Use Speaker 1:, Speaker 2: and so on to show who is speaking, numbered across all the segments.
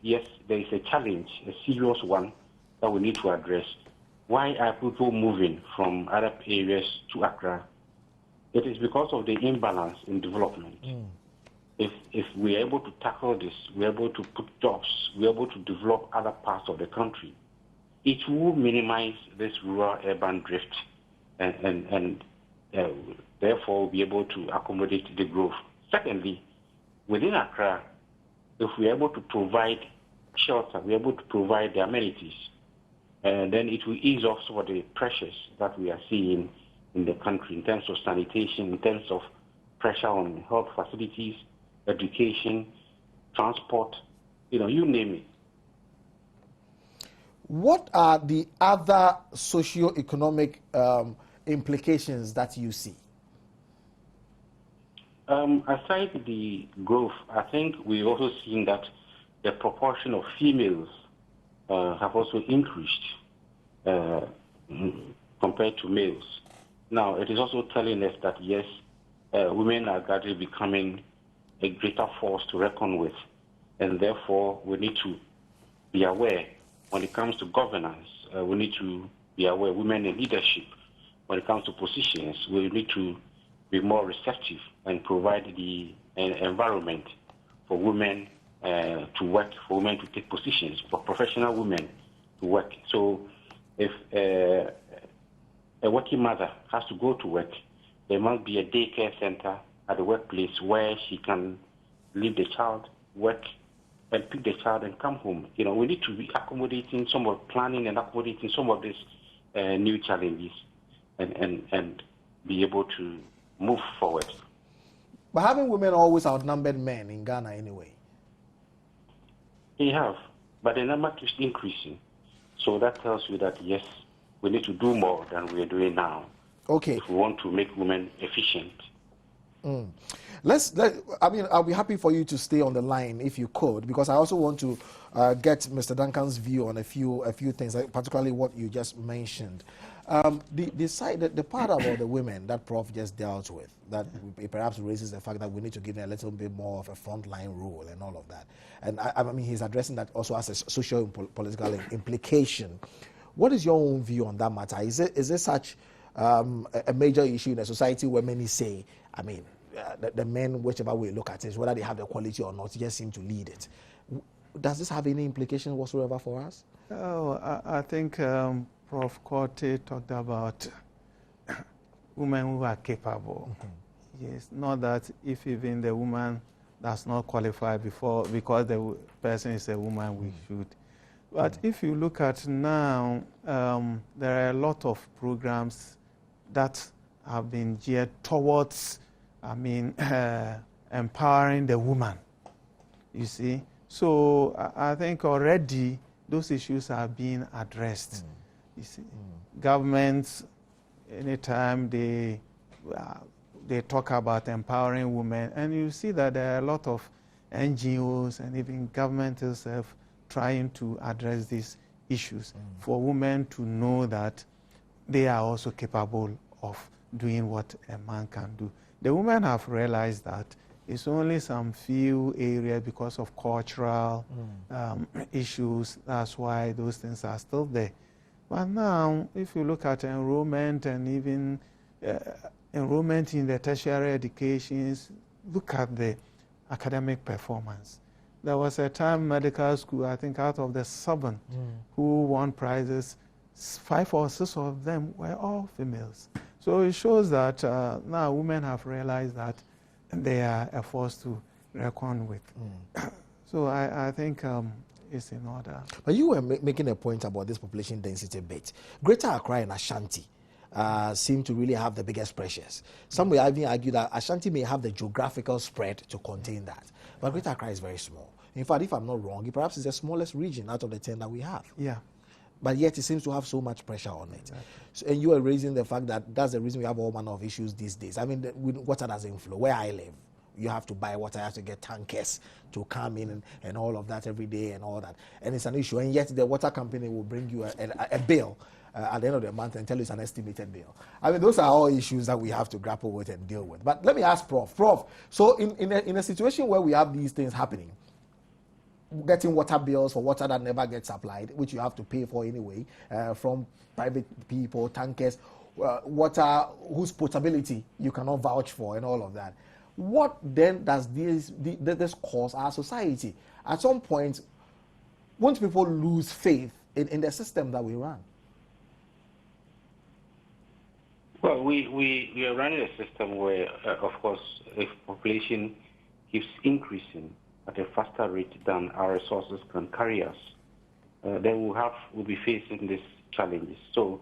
Speaker 1: yes, there is a challenge, a serious one that we need to address. Why are people moving from Arab areas to Accra? It is because of the imbalance in development. If we're able to tackle this, we're able to put jobs, we're able to develop other parts of the country, it will minimize this rural-urban drift and therefore be able to accommodate the growth. Secondly, within Accra, if we're able to provide shelter, we're able to provide the amenities, then it will ease off some of the pressures that we are seeing in the country in terms of sanitation, in terms of pressure on health facilities, education, transport, you name it.
Speaker 2: What are the other socio-economic implications that you see?
Speaker 1: Aside the growth, I think we've also seen that the proportion of females have also increased compared to males. Now, it is also telling us that, yes, women are gradually becoming a greater force to reckon with, and therefore we need to be aware when it comes to governance. We need to be aware, women in leadership, when it comes to positions, we need to be more receptive and provide the environment for women to work, for women to take positions, for professional women to work. So if a working mother has to go to work, there must be a daycare center at the workplace where she can leave the child, work, and pick the child and come home. We need to be accommodating some of planning and accommodating some of these new challenges and be able to move forward.
Speaker 2: But haven't women always outnumbered men in Ghana anyway?
Speaker 1: They have, but the number keeps increasing. So that tells you that, yes, we need to do more than we are doing now.
Speaker 2: Okay.
Speaker 1: If we want to make women efficient.
Speaker 2: I'll be happy for you to stay on the line if you could, because I also want to get Mr. Duncan's view on a few things, particularly what you just mentioned. The part about the women that Prof just dealt with, that perhaps raises the fact that we need to give them a little bit more of a frontline role and all of that. And I mean, he's addressing that also as a social and political implication. What is your own view on that matter? Is it such a major issue in a society where many say, I mean, the men, whichever way you look at it, whether they have the quality or not, just seem to lead it. Does this have any implications whatsoever for us?
Speaker 3: Oh, I think Prof. Korte talked about women who are capable. Yes, not that if even the woman does not qualify because the person is a woman, we should. But if you look at now, there are a lot of programs that have been geared towards, empowering the woman, you see. So I think already those issues are being addressed. You see, governments, anytime they talk about empowering women, and you see that there are a lot of NGOs and even government itself trying to address these issues for women to know that they are also capable of doing what a man can do. The women have realized that it's only some few areas because of cultural issues. That's why those things are still there. But now, if you look at enrollment and even enrollment in the tertiary educations, look at the academic performance. There was a time medical school, I think out of the 7 who won prizes, 5 or 6 of them were all females. So it shows that now women have realized that they are a force to reckon with. So I think it's in order. But
Speaker 2: you were making a point about this population density bit. Greater Accra and Ashanti seem to really have the biggest pressures. Some will even argue that Ashanti may have the geographical spread to contain that. But Greater Accra is very small. In fact, if I'm not wrong, it perhaps is the smallest region out of the 10 that we have.
Speaker 3: Yeah.
Speaker 2: But yet it seems to have so much pressure on it. Exactly. So, and you are raising the fact that that's the reason we have all manner of issues these days. I mean, water doesn't flow. Where I live, you have to buy water, you have to get tankers to come in and all of that every day and all that. And it's an issue. And yet the water company will bring you a bill at the end of the month and tell you it's an estimated bill. I mean, those are all issues that we have to grapple with and deal with. But let me ask Prof. So in a situation where we have these things happening, getting water bills for water that never gets supplied, which you have to pay for anyway, from private people, tankers, water whose potability you cannot vouch for, and all of that. What then does this cause our society? At some point, won't people lose faith in the system that we run?
Speaker 1: Well, we are running a system where, of course, if population keeps increasing at a faster rate than our resources can carry us, then we'll be facing these challenges. So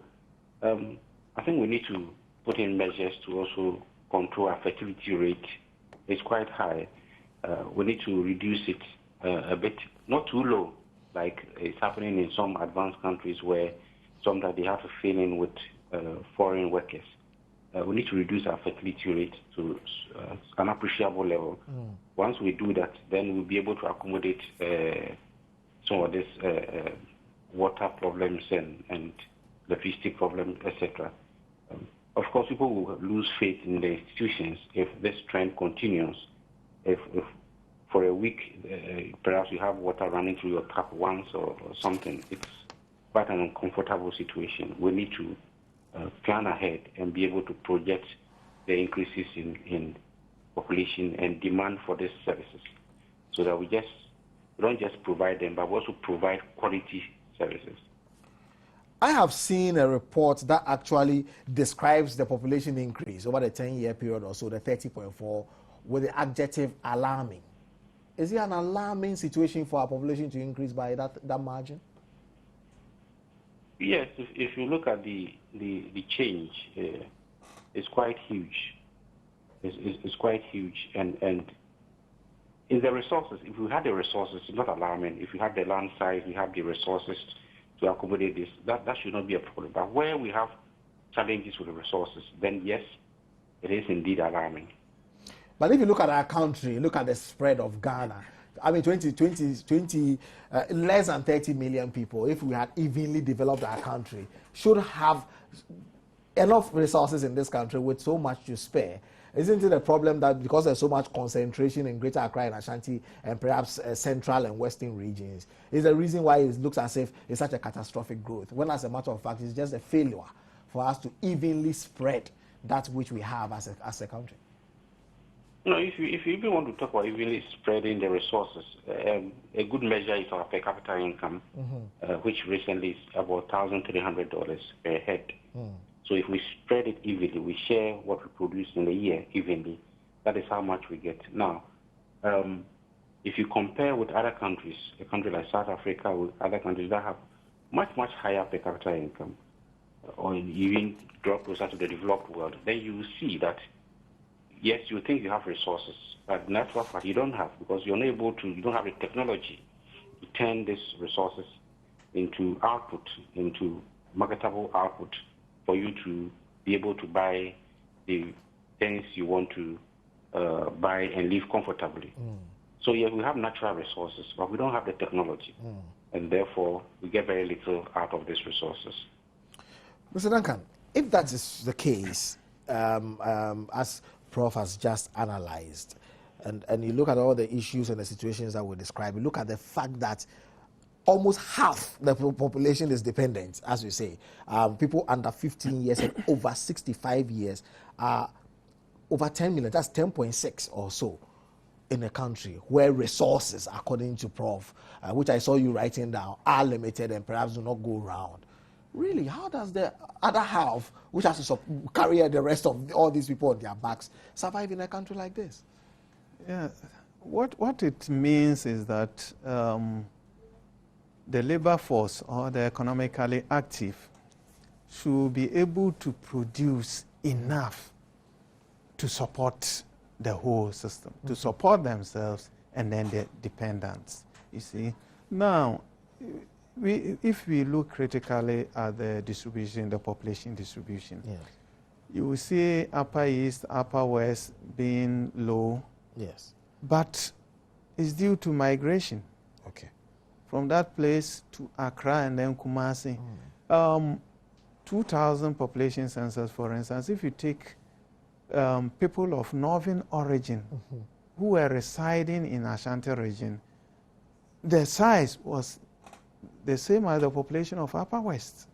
Speaker 1: I think we need to put in measures to also control our fertility rate. It's quite high. We need to reduce it a bit, not too low, like it's happening in some advanced countries where sometimes they have to fill in with foreign workers. We need to reduce our fertility rate to an appreciable level. Once we do that, then we'll be able to accommodate some of these water problems and electricity problems, etc. Of course, people will lose faith in the institutions if this trend continues. If for a week, perhaps you have water running through your tap once or something, it's quite an uncomfortable situation. We need to plan ahead and be able to project the increases in population and demand for these services, so that we don't just provide them, but we also provide quality services.
Speaker 2: I have seen a report that actually describes the population increase over the 10-year period or so, the 30.4, with the adjective alarming. Is it an alarming situation for our population to increase by that margin?
Speaker 1: Yes, if you look at the change, it's quite huge. It's quite huge, and in the resources, if we had the resources, it's not alarming. If you have the land size, we have the resources to accommodate this, that should not be a problem. But where we have challenges with the resources, then yes, it is indeed alarming.
Speaker 2: But if you look at our country, look at the spread of Ghana. I mean, less than 30 million people, if we had evenly developed our country, should have enough resources in this country with so much to spare. Isn't it a problem that because there's so much concentration in Greater Accra and Ashanti and perhaps central and western regions, is the reason why it looks as if it's such a catastrophic growth, when as a matter of fact, it's just a failure for us to evenly spread that which we have as a country?
Speaker 1: No, if you even want to talk about evenly spreading the resources, a good measure is our per capita income, which recently is about $1,300 per head. So if we spread it evenly, we share what we produce in a year evenly, that is how much we get. Now, if you compare with other countries, a country like South Africa with other countries that have much, much higher per capita income, or even draw closer to the developed world, then you will see that yes, you think you have resources, but in actual fact you don't have, because you're not able to, you don't have the technology to turn these resources into output, into marketable output for you to be able to buy the things you want to buy and live comfortably. So yes, we have natural resources, but we don't have the technology, and therefore we get very little out of these resources.
Speaker 2: Mr. Duncan, if that is the case, as Prof has just analyzed, and you look at all the issues and the situations that we describe, you look at the fact that almost half the population is dependent, as we say. People under 15 years and over 65 years are over 10 million, that's 10.6 or so in the country, where resources, according to Prof, which I saw you writing down, are limited and perhaps do not go round. Really, how does the other half, which has to carry the rest of all these people on their backs, survive in a country like this?
Speaker 3: Yeah, what it means is that the labor force or the economically active should be able to produce enough to support the whole system, to support themselves and then their dependents, you see. Now, if we look critically at the distribution, the population distribution, you will see Upper East, Upper West being low.
Speaker 2: Yes.
Speaker 3: But it's due to migration.
Speaker 2: Okay.
Speaker 3: From that place to Accra and then Kumasi. 2000 population census, for instance, if you take people of northern origin who were residing in Ashanti region, the size was the same as the population of Upper West.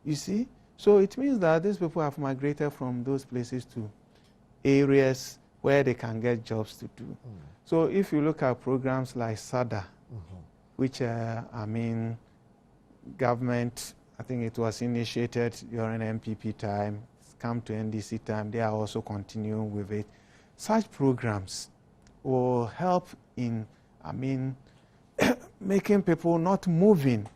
Speaker 3: You see? So it means that these people have migrated from those places to areas where they can get jobs to do. So if you look at programs like SADA, which, government, I think it was initiated during MPP time, it's come to NDC time, they are also continuing with it. Such programs will help in, making people not moving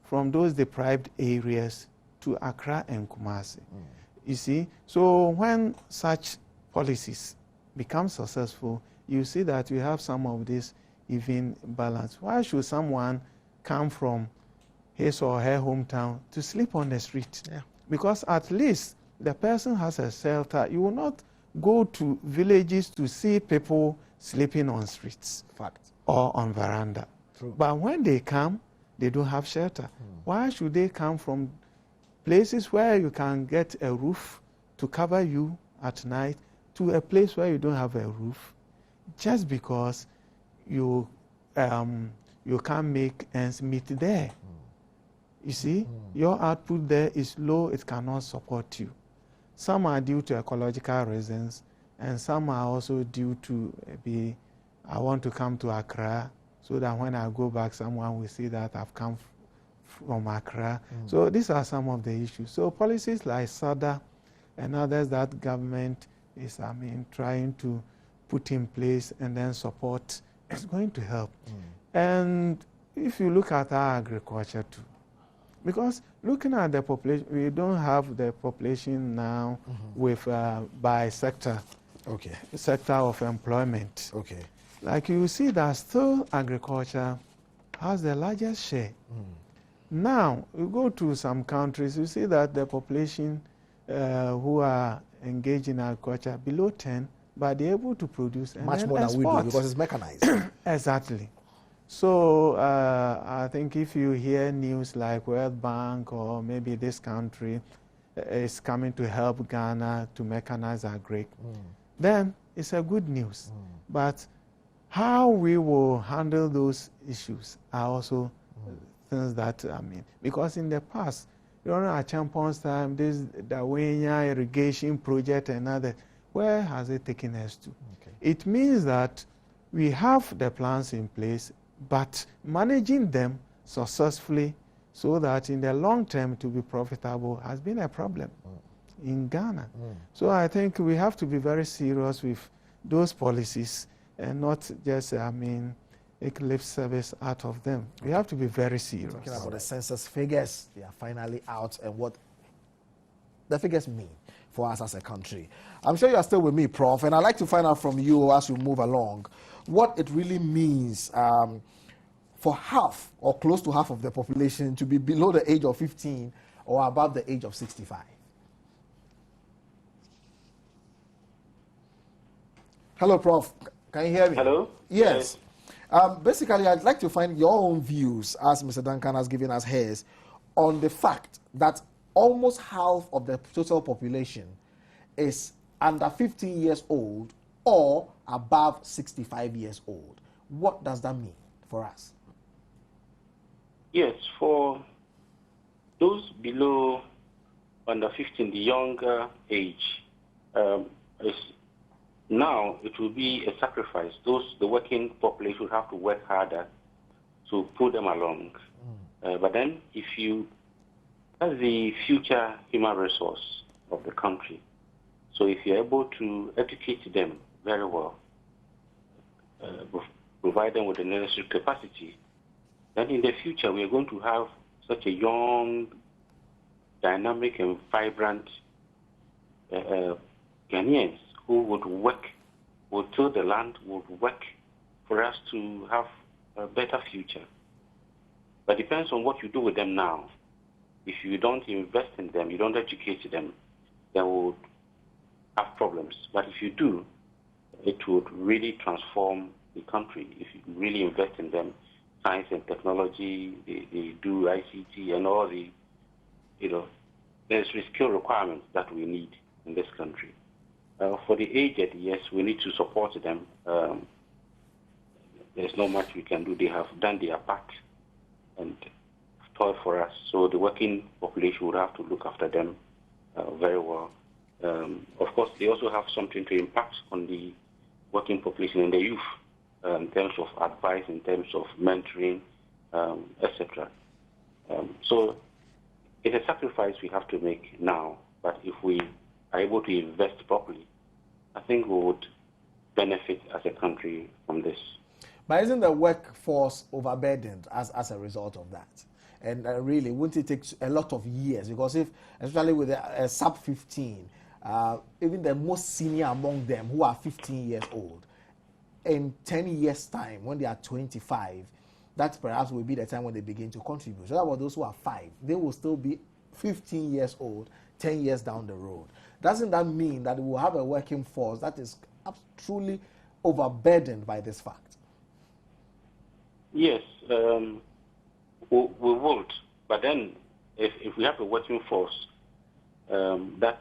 Speaker 3: from those deprived areas to Accra and Kumasi. You see, so when such policies become successful, you see that we have some of this even balance. Why should someone come from his or her hometown to sleep on the street?
Speaker 2: Yeah.
Speaker 3: Because at least the person has a shelter. You will not go to villages to see people sleeping on streets.
Speaker 2: Fact.
Speaker 3: Or on veranda.
Speaker 2: True.
Speaker 3: But when they come, they don't have shelter. Why should they come from places where you can get a roof to cover you at night to a place where you don't have a roof just because you can't make ends meet there? You see, your output there is low, it cannot support you. Some are due to ecological reasons, and some are also due to I want to come to Accra so that when I go back, someone will see that I've come from Accra. So these are some of the issues. So policies like SADA and others that government is, trying to put in place and then support is going to help. And if you look at our agriculture too, because looking at the population, we don't have the population now with by sector, sector of employment. Like you see that still agriculture has the largest share. Now, you go to some countries, you see that the population who are engaged in agriculture below 10, but they're able to produce and
Speaker 2: much more than we do because it's mechanized.
Speaker 3: Exactly. So I think if you hear news like World Bank or maybe this country is coming to help Ghana to mechanize agri, then it's a good news. But how we will handle those issues are also things that, because in the past, during Achampon's time, this Dawenya irrigation project and other, where has it taken us to? It means that we have the plans in place, but managing them successfully so that in the long term to be profitable has been a problem in Ghana. So I think we have to be very serious with those policies and not just, make lip service out of them. We have to be very serious.
Speaker 2: Talking about the census figures, they are finally out and what the figures mean for us as a country. I'm sure you are still with me, Prof, and I'd like to find out from you as we move along what it really means for half or close to half of the population to be below the age of 15 or above the age of 65. Hello, Prof. Can you hear me?
Speaker 1: Hello?
Speaker 2: Yes. Basically, I'd like to find your own views, as Mr. Duncan has given us his, on the fact that almost half of the total population is under 15 years old or above 65 years old. What does that mean for us?
Speaker 1: Yes, for those below under 15, the younger age, now it will be a sacrifice. The working population will have to work harder to pull them along. But then that's the future human resource of the country. So if you're able to educate them very well, provide them with the necessary capacity, then in the future we are going to have such a young, dynamic and vibrant Ghanaians who would work, would till the land, would work for us to have a better future. But it depends on what you do with them now. If you don't invest in them, you don't educate them, they will have problems. But if you do, it would really transform the country. If you really invest in them, science and technology, they do ICT and all the, necessary skill requirements that we need in this country. For the aged, yes, we need to support them. there's not much we can do. They have done their part and toiled for us. So the working population would have to look after them very well. Of course, they also have something to impact on the working population and the youth in terms of advice, in terms of mentoring, etc. So it's a sacrifice we have to make now, but if we are able to invest properly, I think we would benefit as a country from this.
Speaker 2: But isn't the workforce overburdened as a result of that? And really, wouldn't it take a lot of years? Because if, especially with a sub-15, even the most senior among them who are 15 years old, in 10 years' time, when they are 25, that perhaps will be the time when they begin to contribute. So that was those who are 5. They will still be 15 years old, 10 years down the road. Doesn't that mean that we will have a working force that is truly overburdened by this fact?
Speaker 1: Yes, we would. But then, if we have a working force that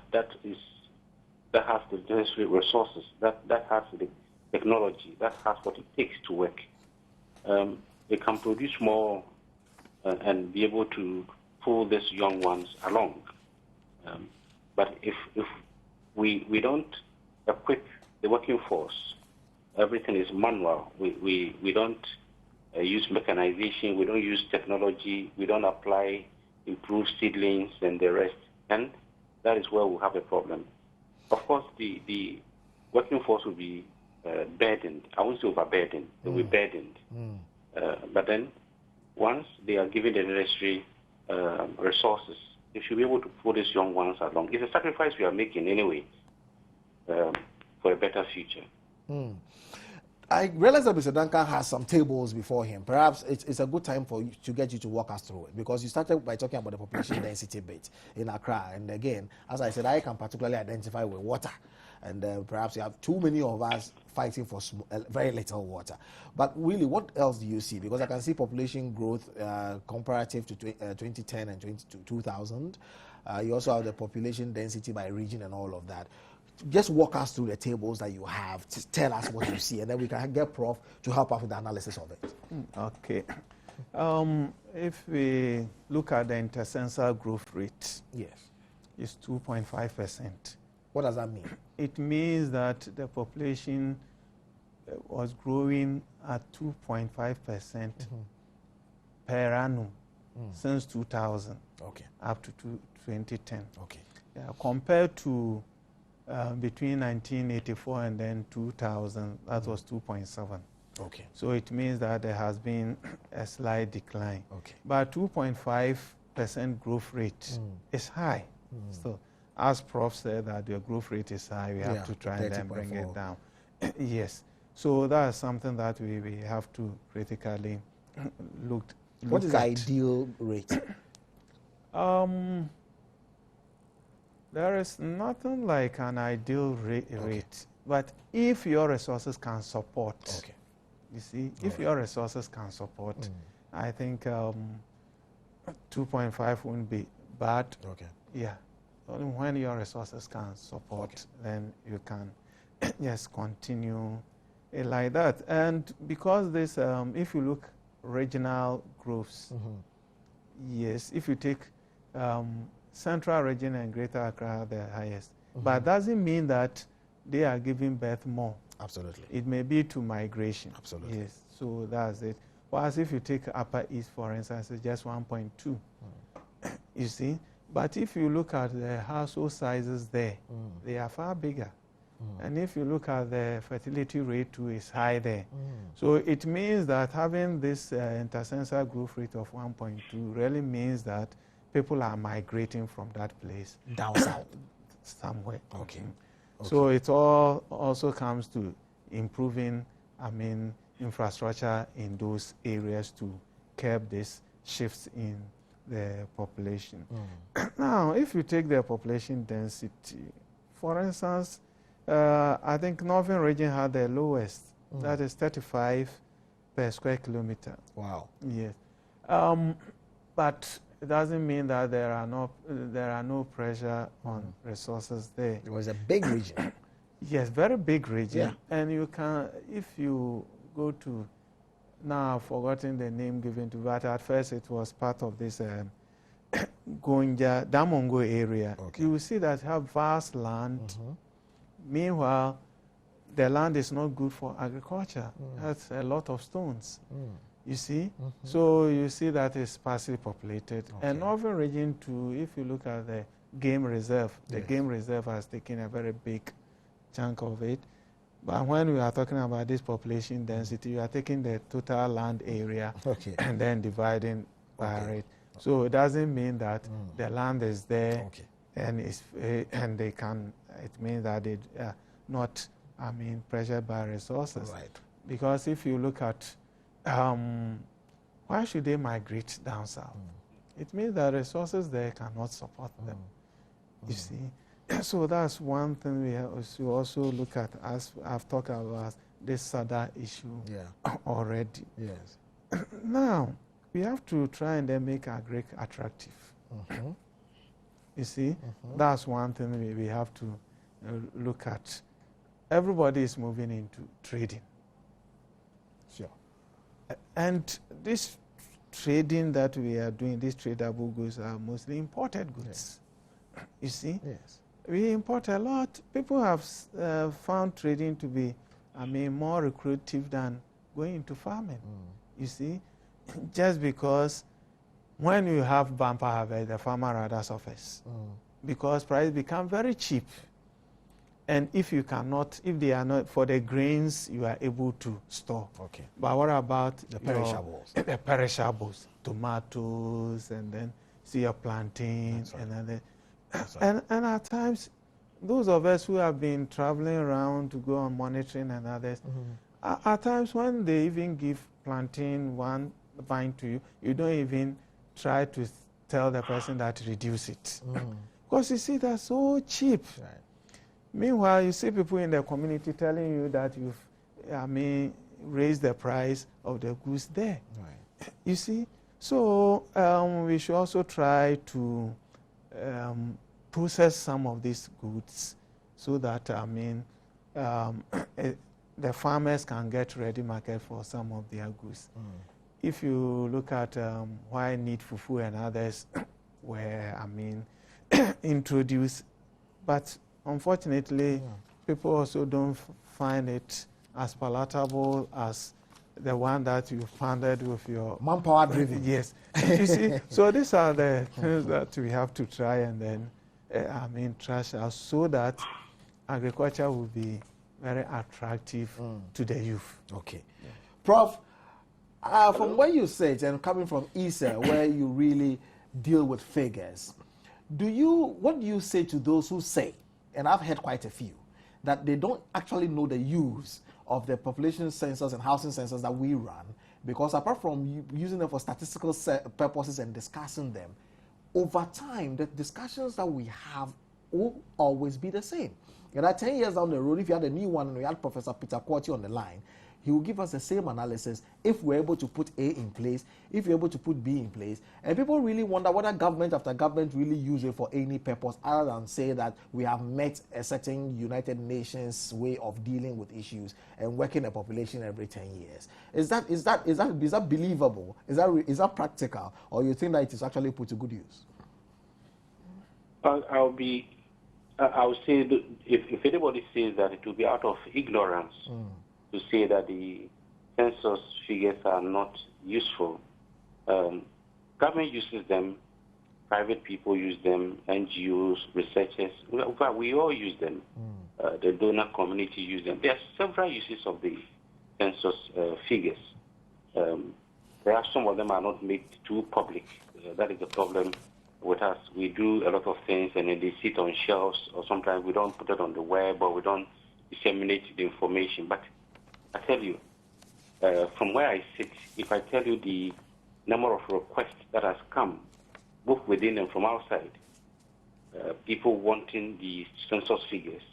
Speaker 1: has the necessary resources, that has the technology, that has what it takes to work, they can produce more and be able to pull these young ones along. But if we don't equip the working force, everything is manual. We don't use mechanization, we don't use technology, we don't apply improved seedlings and the rest, and that is where we have a problem. Of course, the working force will be burdened. I won't say overburdened, they will be burdened. But then, once they are given the necessary resources, they should be able to pull these young ones along. It's a sacrifice we are making anyway for a better future.
Speaker 2: I realize that Mr. Duncan has some tables before him. Perhaps it's a good time for you to get you to walk us through it, because you started by talking about the population density bit in Accra. And again, as I said, I can particularly identify with water. And perhaps you have too many of us fighting for very little water. But really, what else do you see? Because I can see population growth comparative to 2010 and 2000. You also have the population density by region and all of that. Just walk us through the tables that you have. Just tell us what you see, and then we can get Prof to help us with the analysis of it.
Speaker 3: Okay. If we look at the intercensal growth rate,
Speaker 2: yes,
Speaker 3: it's 2.5%.
Speaker 2: What does that mean?
Speaker 3: It means that the population was growing at 2.5% per annum since 2000 up to 2010.
Speaker 2: Okay.
Speaker 3: Yeah, compared to between 1984 and then 2000, that was 2.7.
Speaker 2: Okay.
Speaker 3: So it means that there has been a slight decline.
Speaker 2: Okay.
Speaker 3: But 2.5% growth rate is high. So, as Prof said, that the growth rate is high, we have to try and then bring it down. Yes. So that's something that we have to critically look at.
Speaker 2: What is the ideal rate?
Speaker 3: There is nothing like an ideal rate, but if your resources can support, you see, if your resources can support, I think 2.5 wouldn't be bad. Yeah, only when your resources can support, then you can just continue like that. And because this, if you look regional growths, yes, if you take Central region and Greater Accra are the highest. But doesn't mean that they are giving birth more.
Speaker 2: Absolutely.
Speaker 3: It may be to migration.
Speaker 2: Absolutely.
Speaker 3: Yes, so that's it. Whereas if you take Upper East, for instance, it's just 1.2. You see? But if you look at the household sizes there, they are far bigger. And if you look at the fertility rate too, is high there. So it means that having this intercensal growth rate of 1.2 really means that people are migrating from that place
Speaker 2: down south
Speaker 3: somewhere. So it all also comes to improving, infrastructure in those areas to curb these shifts in the population. Now, if you take the population density, for instance, I think Northern region had the lowest. That is 35 per square kilometer.
Speaker 2: Wow.
Speaker 3: Yes. But it doesn't mean that there are no pressure on resources there.
Speaker 2: It was a big region.
Speaker 3: Yes, very big region. And you can, if you go to now I've forgotten the name given to, but at first it was part of this Gonja, Damongo area.
Speaker 2: Okay.
Speaker 3: You will see that have vast land. Meanwhile, the land is not good for agriculture. That's a lot of stones. You see? So you see that it's sparsely populated. And Northern region too, if you look at the game reserve, the game reserve has taken a very big chunk of it. But when we are talking about this population density, you are taking the total land area and then dividing by it. So it doesn't mean that the land is there and they can. It means that they are not, pressured by resources.
Speaker 2: Right.
Speaker 3: Because if you look at why should they migrate down south? It means that resources there cannot support them. You see. So that's one thing we have to also look at, as I've talked about this SADA issue already.
Speaker 2: Yes.
Speaker 3: Now, we have to try and then make agric attractive. You see, that's one thing we have to look at. Everybody is moving into trading.
Speaker 2: Sure.
Speaker 3: And this trading that we are doing, these tradable goods are mostly imported goods. You see?
Speaker 2: Yes.
Speaker 3: We import a lot. People have found trading to be, more lucrative than going into farming. You see? Just because when you have bumper harvest, the farmer rather suffers. Because price become very cheap. And if you cannot, if they are not, for the grains, you are able to store.
Speaker 2: Okay.
Speaker 3: But what about
Speaker 2: the perishables?
Speaker 3: The perishables, tomatoes, and then see your plantains, and then and at times, those of us who have been traveling around to go on monitoring and others, at times when they even give plantain one vine to you, you don't even try to tell the person that reduce it. Because you see, that's so cheap.
Speaker 2: Right.
Speaker 3: Meanwhile, you see people in the community telling you that you've, raised the price of the goods there.
Speaker 2: Right.
Speaker 3: You see? So we should also try to process some of these goods so that, the farmers can get ready market for some of their goods. If you look at why Need Fufu and others were, introduced, but unfortunately, people also don't find it as palatable as the one that you funded with your
Speaker 2: manpower driven.
Speaker 3: Yes. You see, so these are the things that we have to try and then, trash out so that agriculture will be very attractive to the youth.
Speaker 2: Okay. Yeah. Prof, from where you sit and coming from ISA, where you really deal with figures, what do you say to those who say, and I've heard quite a few, that they don't actually know the use of the population census and housing census that we run, because apart from using them for statistical purposes and discussing them, over time, the discussions that we have will always be the same. And 10 years down the road, if you had a new one and we had Professor Peter Quarty on the line, he will give us the same analysis if we're able to put A in place, if we're able to put B in place. And people really wonder whether government after government really use it for any purpose other than say that we have met a certain United Nations way of dealing with issues and working a population every 10 years. Is that believable? Is that practical? Or you think that it is actually put to good use?
Speaker 1: I would say that if anybody says that, it will be out of ignorance to say that the census figures are not useful. Government uses them, private people use them, NGOs, researchers, we all use them. The donor community use them. There are several uses of the census figures. There are some of them are not made too public. That is the problem with us. We do a lot of things and then they sit on shelves, or sometimes we don't put it on the web, or we don't disseminate the information. But I tell you, from where I sit, if I tell you the number of requests that has come, both within and from outside, people wanting the census figures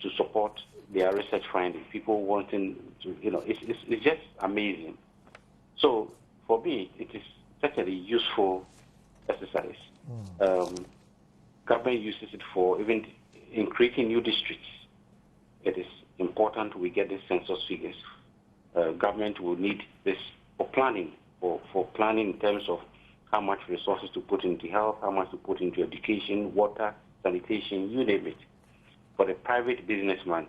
Speaker 1: to support their research findings, people wanting to, it's just amazing. So for me, it is certainly useful exercise. Government uses it for even in creating new districts. It is important we get the census figures. government will need this for planning, for planning in terms of how much resources to put into health, how much to put into education, water, sanitation, you name it. For the private businessman,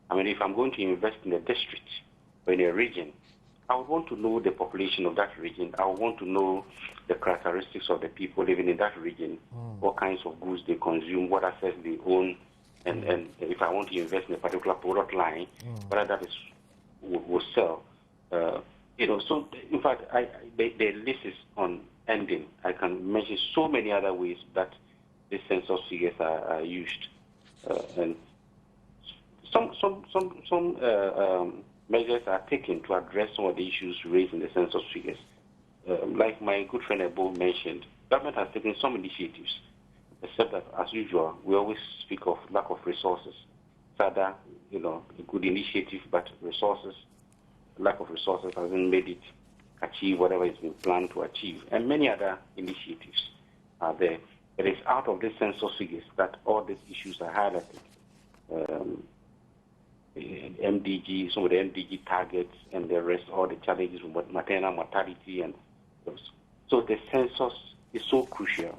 Speaker 1: I mean, if I'm going to invest in a district or in a region, I would want to know the population of that region. I would want to know the characteristics of the people living in that region, what kinds of goods they consume, what assets they own, and if I want to invest in a particular product line, whether that is will sell. So in fact, the list is on ending. I can mention so many other ways that the census figures are used, and some measures are taken to address some of the issues raised in the census figures. Like my good friend Ebo mentioned, government has taken some initiatives, except that, as usual, we always speak of lack of resources. SADA, a good initiative, but lack of resources hasn't made it achieve whatever it's been planned to achieve. And many other initiatives are there. It is out of the census figures that all these issues are highlighted. MDG, some of the MDG targets and the rest, all the challenges with maternal mortality and those. So the census is so crucial,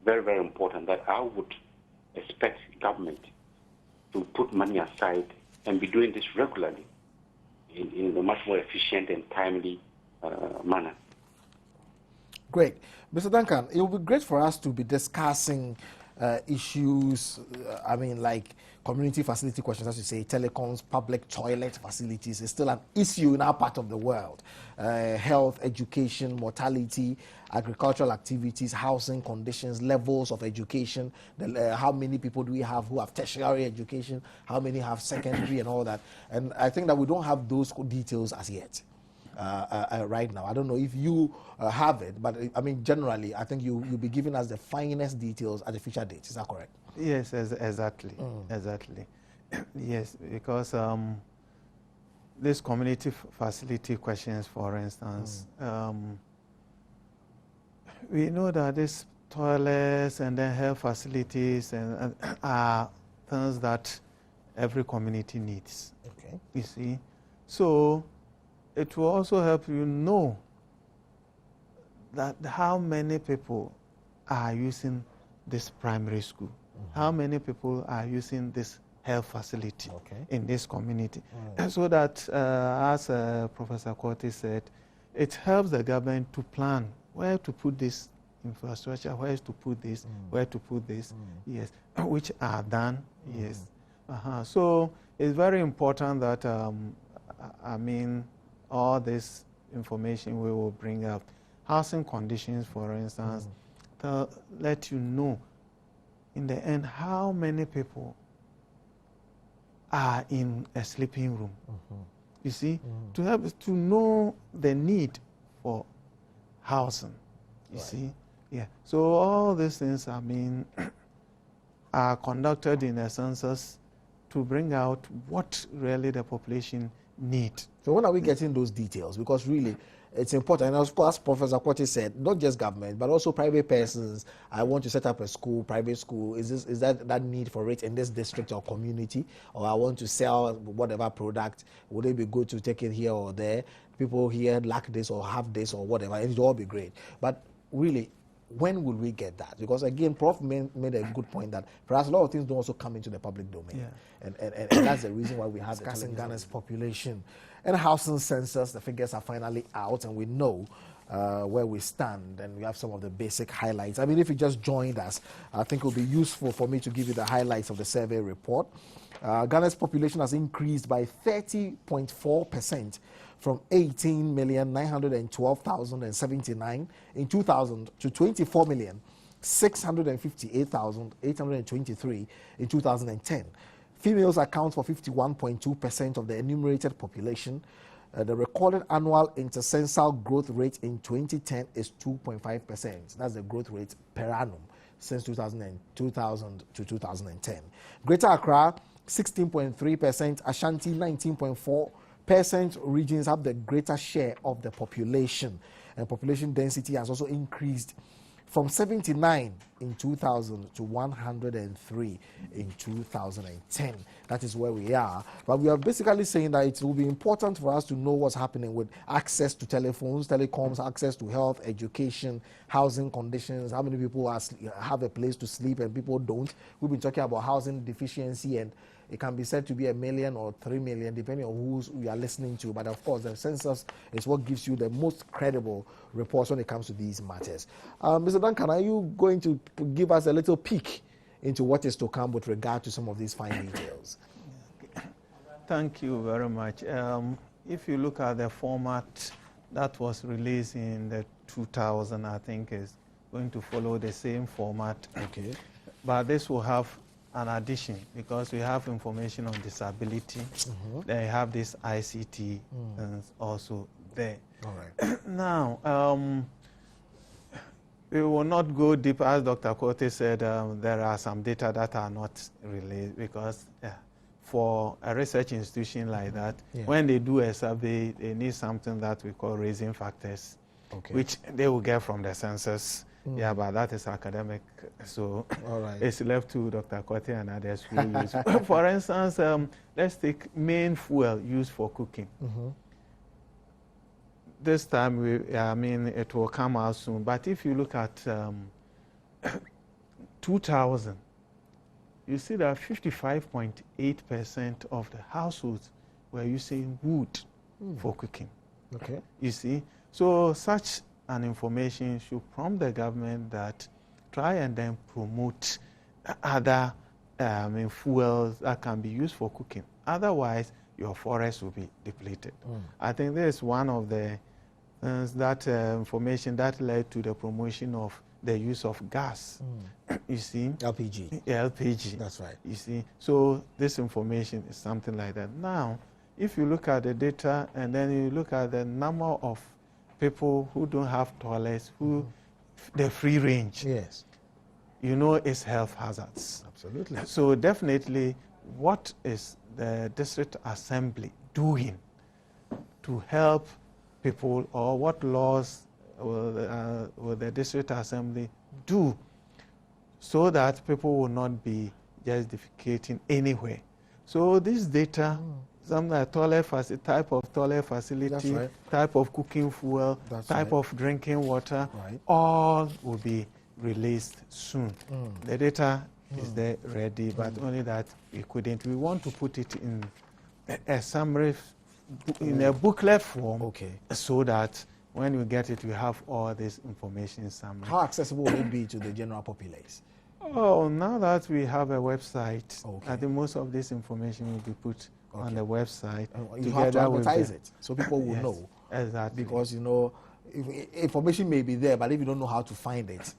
Speaker 1: very, very important, that I would expect government to put money aside and be doing this regularly in a much more efficient and timely manner.
Speaker 2: Great. Mr. Duncan, it would be great for us to be discussing issues, like community facility questions, as you say, telecoms, public toilet facilities is still an issue in our part of the world. Health, education, mortality, agricultural activities, housing conditions, levels of education, how many people do we have who have tertiary education, how many have secondary and all that. And I think that we don't have those details as yet. Right now, I don't know if you have it, but generally, I think you'll be giving us the finest details at a future date. Is that correct?
Speaker 3: Yes, exactly. Exactly. Yes, because these community facility questions, for instance, we know that these toilets and then health facilities and are things that every community needs.
Speaker 2: Okay.
Speaker 3: You see, so it will also help you know that how many people are using this primary school, how many people are using this health facility in this community. So that, as Professor Korte said, it helps the government to plan where to put this infrastructure, where to put this, where to put this, yes, which are done, yes. So it's very important that, all this information we will bring up. Housing conditions, for instance, to let you know in the end how many people are in a sleeping room. You see, to help to know the need for housing. You see, yeah. So all these things, are conducted in a census to bring out what really the population need.
Speaker 2: So when are we getting those details? Because really, it's important. And of course, Professor Korte said, not just government, but also private persons. I want to set up a school, private school. Is that need for it in this district or community? Or I want to sell whatever product. Would it be good to take it here or there? People here lack this or have this or whatever. It would all be great. But really, when will we get that? Because again, Prof made a good point that perhaps a lot of things don't also come into the public domain. And that's the reason why we have discussing Ghana's population and housing census. The figures are finally out and we know where we stand, and we have some of the basic highlights. If you just joined us, I think it will be useful for me to give you the highlights of the survey report. Ghana's population has increased by 30.4% from 18,912,079 in 2000 to 24,658,823 in 2010. Females account for 51.2% of the enumerated population. The recorded annual intercensal growth rate in 2010 is 2.5%. That's the growth rate per annum since 2000 to 2010. Greater Accra, 16.3%, Ashanti, 19.4%. Regions have the greater share of the population, and population density has also increased from 79 in 2000 to 103 in 2010. That is where we are. But we are basically saying that it will be important for us to know what's happening with access to telephones, telecoms, access to health, education, housing conditions, how many people have a place to sleep and people don't. We've been talking about housing deficiency, and it can be said to be 1 million or 3 million, depending on who we are listening to. But of course, the census is what gives you the most credible reports when it comes to these matters. Mr. Duncan, are you going to give us a little peek into what is to come with regard to some of these fine details?
Speaker 3: Thank you very much. If you look at the format that was released in the 2000, I think is going to follow the same format.
Speaker 2: Okay.
Speaker 3: But this will have an addition, because we have information on disability. They have this ICT and also there.
Speaker 2: All right.
Speaker 3: Now, we will not go deep, as Dr. Kote said. There are some data that are not released, because for a research institution like that, when they do a survey, they need something that we call raising factors, which they will get from the census. Yeah, but that is academic, so it's left to Dr. Kote and others who use. For instance, let's take main fuel used for cooking. This time, it will come out soon. But if you look at 2000, you see that 55.8% of the households were using wood for cooking.
Speaker 2: Okay.
Speaker 3: You see, so such an information should prompt the government that try and then promote other fuels that can be used for cooking. Otherwise, your forest will be depleted. I think this is one of the information that led to the promotion of the use of gas. You see?
Speaker 2: LPG.
Speaker 3: LPG.
Speaker 2: That's right.
Speaker 3: You see? So this information is something like that. Now, if you look at the data and then you look at the number of people who don't have toilets, who the free range.
Speaker 2: Yes.
Speaker 3: You know, it's health hazards.
Speaker 2: Absolutely.
Speaker 3: So definitely, what is the district assembly doing to help people, or what laws will the district assembly do so that people will not be just defecating anywhere? So this data, some type of toilet facility, type of cooking fuel, type of drinking water, all will be released soon. The data is there ready, but only that we couldn't. We want to put it in a summary, in a booklet form, so that when we get it, we have all this information in summary.
Speaker 2: How accessible will it be to the general populace?
Speaker 3: Oh, now that we have a website, I think most of this information will be put on the website.
Speaker 2: You have to advertise it so people will know.
Speaker 3: Exactly.
Speaker 2: Because, you know, information may be there, but if you don't know how to find it,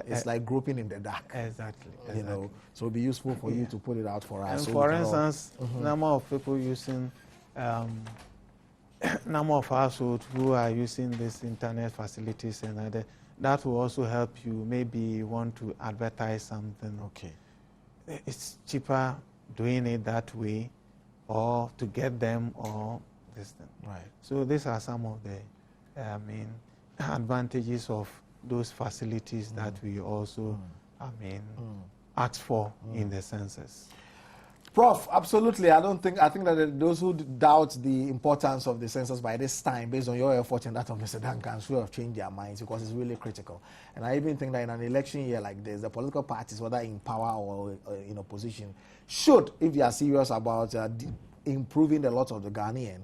Speaker 2: it's like groping in the dark.
Speaker 3: Exactly.
Speaker 2: You know, so it'll be useful for you to put it out for us.
Speaker 3: And
Speaker 2: so
Speaker 3: for instance, number of people using, number of households who are using these internet facilities and other, that will also help you. Maybe you want to advertise something. It's cheaper doing it that way, or to get them, or this thing. So these are some of the advantages of those facilities that we also asked for in the census.
Speaker 2: Prof, absolutely. I think that those who doubt the importance of the census by this time, based on your effort and that of Mr. Duncan, should have changed their minds, because it's really critical. And I even think that in an election year like this, the political parties, whether in power or in opposition, should, if they are serious about improving the lot of the Ghanaian,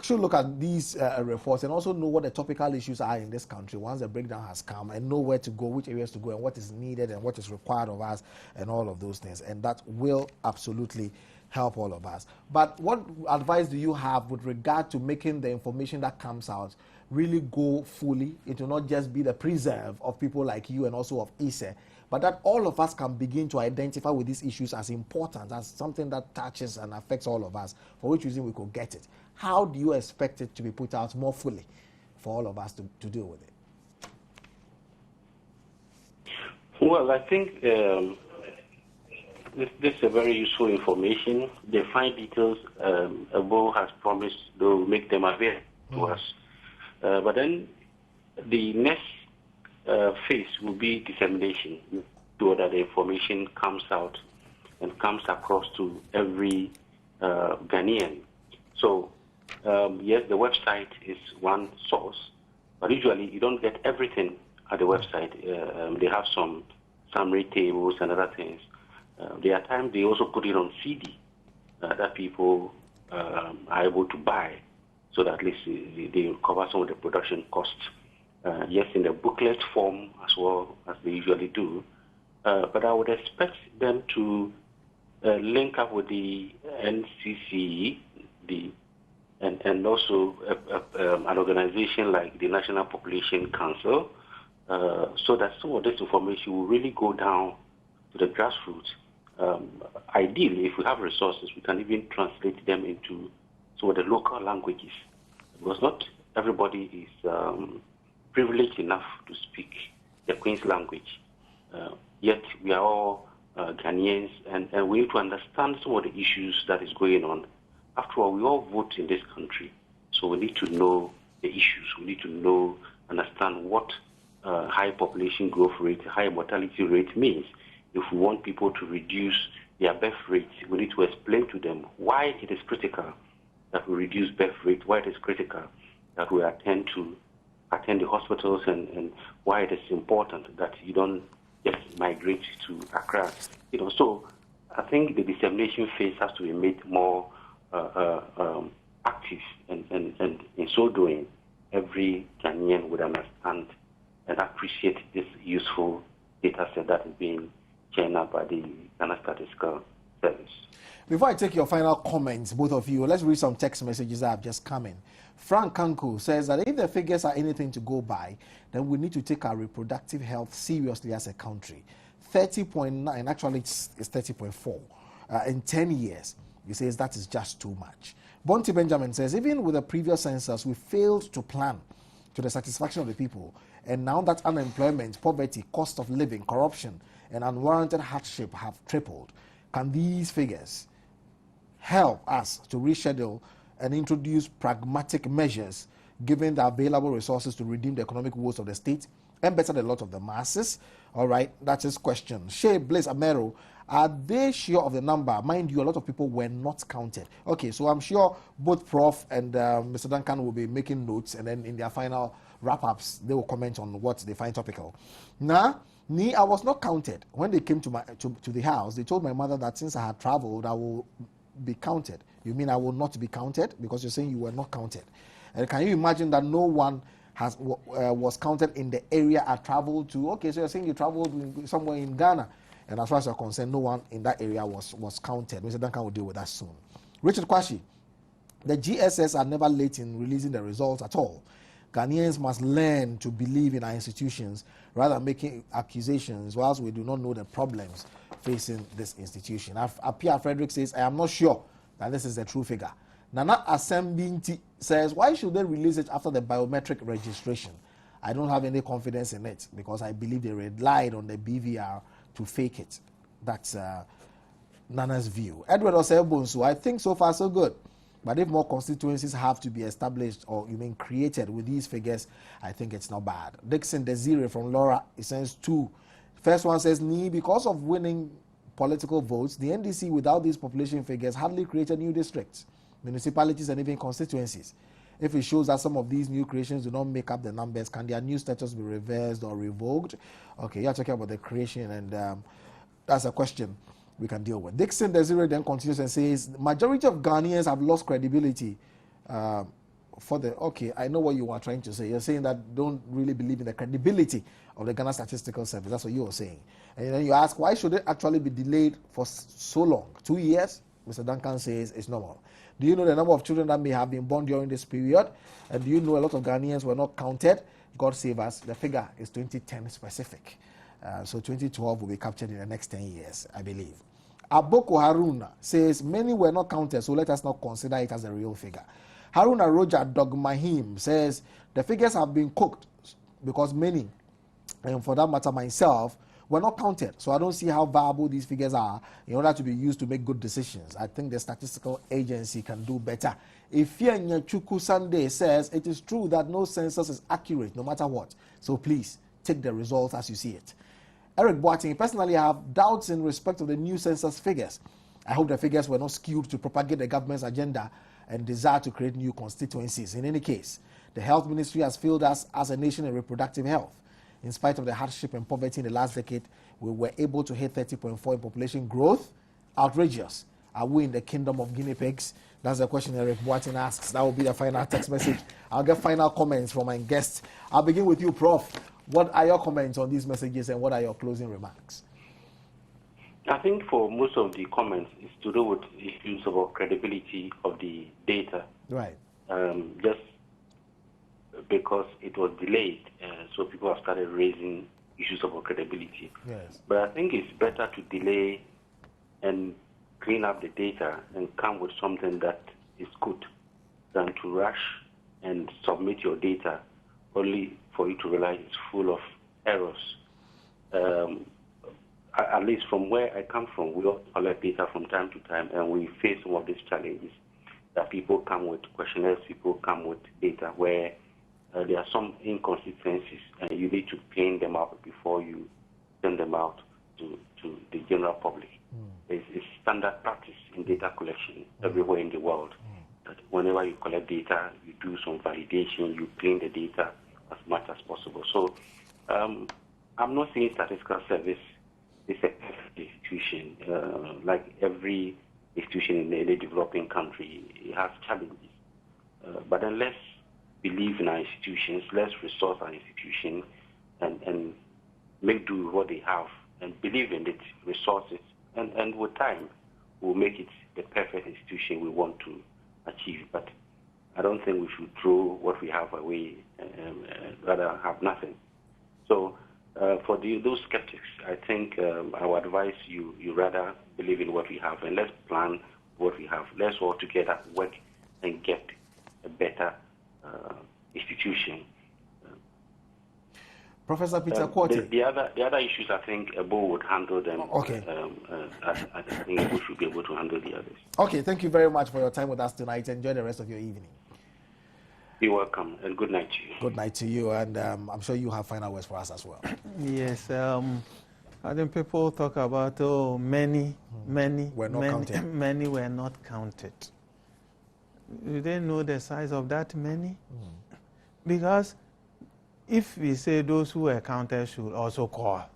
Speaker 2: should look at these reports and also know what the topical issues are in this country once the breakdown has come, and know where to go, which areas to go, and what is needed and what is required of us, and all of those things. And that will absolutely help all of us. But what advice do you have with regard to making the information that comes out really go fully? It will not just be the preserve of people like you and also of ISE, but that all of us can begin to identify with these issues as important, as something that touches and affects all of us, for which reason we could get it. How do you expect it to be put out more fully for all of us to deal with it?
Speaker 1: Well, I think this is a very useful information. The fine details, Abo has promised to make them available to us. But then the next phase will be dissemination, so that the information comes out and comes across to every Ghanaian. So, yes, the website is one source, but usually you don't get everything at the website. They have some summary tables and other things. There are times they also put it on CD that people are able to buy, so that at least they cover some of the production costs. Yes, in the booklet form as well as they usually do. But I would expect them to link up with the NCC, and also an organization like the National Population Council, so that some of this information will really go down to the grassroots. Ideally, if we have resources, we can even translate them into some of the local languages, because not everybody is privileged enough to speak the Queen's language. Yet we are all Ghanaians, and we need to understand some of the issues that is going on. After all, we all vote in this country, so we need to know the issues. We need to understand what high population growth rate, high mortality rate means. If we want people to reduce their birth rate, we need to explain to them why it is critical that we reduce birth rate, why it is critical that we attend the hospitals, and why it is important that you don't just migrate to Accra. So I think the dissemination phase has to be made more active, and in so doing, every Ghanaian would understand and appreciate this useful data set that is being churned out by the Ghana Statistical Service.
Speaker 2: Before I take your final comments, both of you, let's read some text messages that have just come in. Frank Kanko says that if the figures are anything to go by, then we need to take our reproductive health seriously as a country. 30.9, actually it's 30.4 in 10 years. He says that is just too much. Bonti Benjamin says, even with the previous census, we failed to plan to the satisfaction of the people. And now that unemployment, poverty, cost of living, corruption, and unwarranted hardship have tripled, can these figures help us to reschedule and introduce pragmatic measures given the available resources to redeem the economic woes of the state and better the lot of the masses? All right, that's his question. Shea Blaze Amero, are they sure of the number? Mind you, a lot of people were not counted. Okay, so I'm sure both Prof and Mr. Duncan will be making notes, and then in their final wrap-ups, they will comment on what they find topical. Now, me, I was not counted. When they came to the house, they told my mother that since I had traveled, I will be counted. You mean I will not be counted? Because you're saying you were not counted. And can you imagine that no one was counted in the area I traveled to? Okay, so you're saying you traveled somewhere in Ghana, and as far as you're concerned, no one in that area was counted. Mr. Duncan will deal with that soon. Richard Kwashi, the GSS are never late in releasing the results at all. Ghanaians must learn to believe in our institutions rather than making accusations whilst we do not know the problems facing this institution. Apia Frederick says, I am not sure that this is the true figure. Nana Asembinti says, why should they release it after the biometric registration? I don't have any confidence in it because I believe they relied on the BVR to fake it. That's Nana's view. Edward Osebonsu, I think so far so good. But if more constituencies have to be established or created with these figures, I think it's not bad. Dixon Desire from Laura, he says 2. First one says, because of winning political votes, the NDC without these population figures hardly created new districts, municipalities, and even constituencies. If it shows that some of these new creations do not make up the numbers, can their new status be reversed or revoked? Okay, you're talking about the creation, and that's a question we can deal with. Dixon Desiree then continues and says, majority of Ghanaians have lost credibility okay, I know what you are trying to say. You're saying that don't really believe in the credibility of the Ghana Statistical Service. That's what you are saying. And then you ask, why should it actually be delayed for so long? 2 years? Mr. Duncan says it's normal. Do you know the number of children that may have been born during this period? And do you know a lot of Ghanaians were not counted? God save us. The figure is 2010 specific. So 2012 will be captured in the next 10 years, I believe. Aboko Haruna says, many were not counted, so let us not consider it as a real figure. Haruna Roger Dogmahim says, the figures have been cooked because many, and for that matter myself, were not counted. So I don't see how viable these figures are in order to be used to make good decisions. I think the statistical agency can do better. Ifeanyi Chuku Sunday says, it is true that no census is accurate no matter what. So please, take the results as you see it. Eric Boating, personally, I have doubts in respect of the new census figures. I hope the figures were not skewed to propagate the government's agenda and desire to create new constituencies. In any case, the health ministry has failed us as a nation in reproductive health. In spite of the hardship and poverty in the last decade, we were able to hit 30.4 in population growth. Outrageous. Are we in the kingdom of guinea pigs? That's the question Eric Boating asks. That will be the final text message. I'll get final comments from my guests. I'll begin with you, Prof. What are your comments on these messages and what are your closing remarks?
Speaker 1: I think for most of the comments, it's to do with issues about credibility of the data.
Speaker 2: Right.
Speaker 1: Just because it was delayed, so people have started raising issues about credibility.
Speaker 2: Yes.
Speaker 1: But I think it's better to delay and clean up the data and come with something that is good than to rush and submit your data only for you to realize it's full of errors. At least from where I come from, we all collect data from time to time, and we face some of these challenges that people come with questionnaires, people come with data where there are some inconsistencies, and you need to clean them up before you send them out to the general public. It's standard practice in data collection everywhere in the world. That whenever you collect data, you do some validation, you clean the data as much as possible. So I'm not saying statistical service is a perfect institution. Like every institution in any developing country, it has challenges. But then let's believe in our institutions, let's resource our institution and make do with what they have and believe in it, resource it, and with time, we'll make it the perfect institution we want to achieve. But I don't think we should throw what we have away and rather have nothing. So for those skeptics, I think I would advise you rather believe in what we have and let's plan what we have. Let's all together work and get a better institution.
Speaker 2: Professor Peter Quarty.
Speaker 1: The other issues, I think Ebo would handle them.
Speaker 2: Okay.
Speaker 1: I think Ebo should be able to handle the others.
Speaker 2: Okay, thank you very much for your time with us tonight. Enjoy the rest of your evening.
Speaker 1: You're welcome, and good night to you.
Speaker 2: Good night to you, and I'm sure you have final words for us as well.
Speaker 3: Yes, I think people talk about, many were not counted. You didn't know the size of that many? Because if we say those who were counted should also call.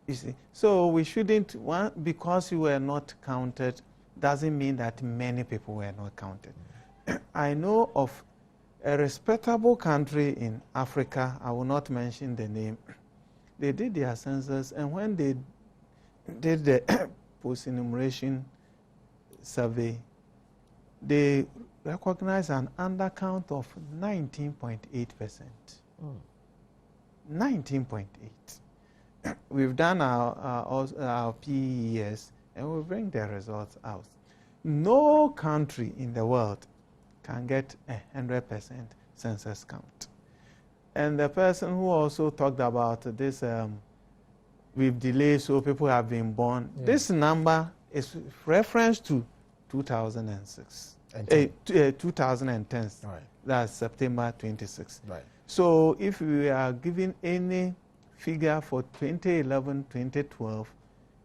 Speaker 3: You see, so we shouldn't, because you were not counted, doesn't mean that many people were not counted. I know of a respectable country in Africa, I will not mention the name. They did their census, and when they did the post-enumeration survey, they recognized an undercount of 19.8%. 19.8. We've done our PES, and we'll bring the results out. No country in the world can get 100% census count. And the person who also talked about this, with delay, so people have been born. Yeah. This number is reference to 2006, 2010.
Speaker 2: Right.
Speaker 3: That's September 26.
Speaker 2: Right.
Speaker 3: So if we are giving any figure for 2011, 2012,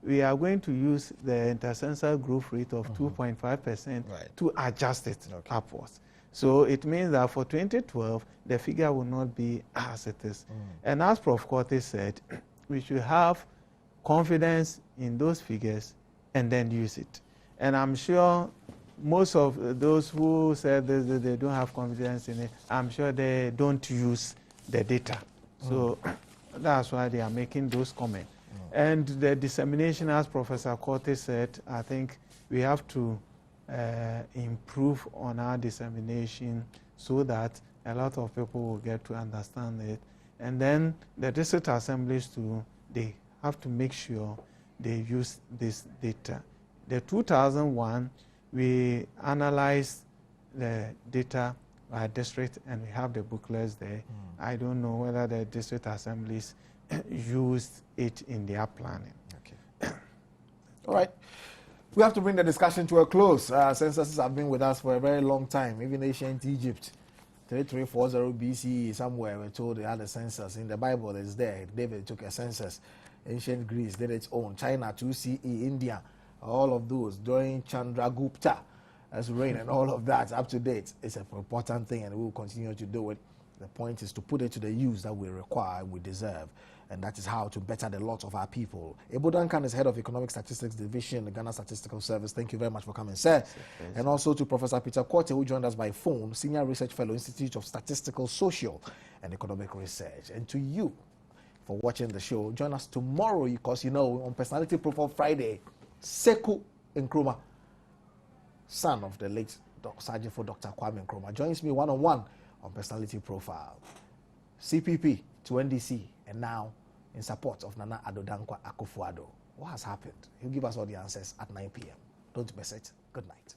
Speaker 3: we are going to use the intercensus growth rate of 2.5% to adjust it upwards. So it means that for 2012, the figure will not be as it is. And as Prof. Quarty said, we should have confidence in those figures and then use it. And I'm sure most of those who said they don't have confidence in it, I'm sure they don't use the data. So that's why they are making those comments. And the dissemination, as Professor Quarty said, I think we have to improve on our dissemination so that a lot of people will get to understand it. And then the district assemblies too, they have to make sure they use this data. The 2001, we analyzed the data by district and we have the booklets there. I don't know whether the district assemblies used it in their planning.
Speaker 2: Okay. All right. We have to bring the discussion to a close. Censuses have been with us for a very long time, even ancient Egypt. 3340 BCE, somewhere we're told they had a census. In the Bible, it's there. David took a census. Ancient Greece did its own. China, 2 CE, India, all of those during Chandragupta as reign and all of that up to date. It's an important thing, and we will continue to do it. The point is to put it to the use that we require, we deserve, and that is how to better the lot of our people. Ebo Duncan is head of Economic Statistics Division, the Ghana Statistical Service. Thank you very much for coming, sir. And also to Professor Peter Korte, who joined us by phone, Senior Research Fellow, Institute of Statistical, Social, and Economic Research. And to you for watching the show. Join us tomorrow, because you know, on Personality Profile Friday, Sekou Nkrumah, son of the late Sergeant for Dr. Kwame Nkrumah, joins me one-on-one on Personality Profile. CPP to NDC, and now in support of Nana Addo Dankwa Akufo-Addo. What has happened? He'll give us all the answers at 9 p.m. Don't miss it. Good night.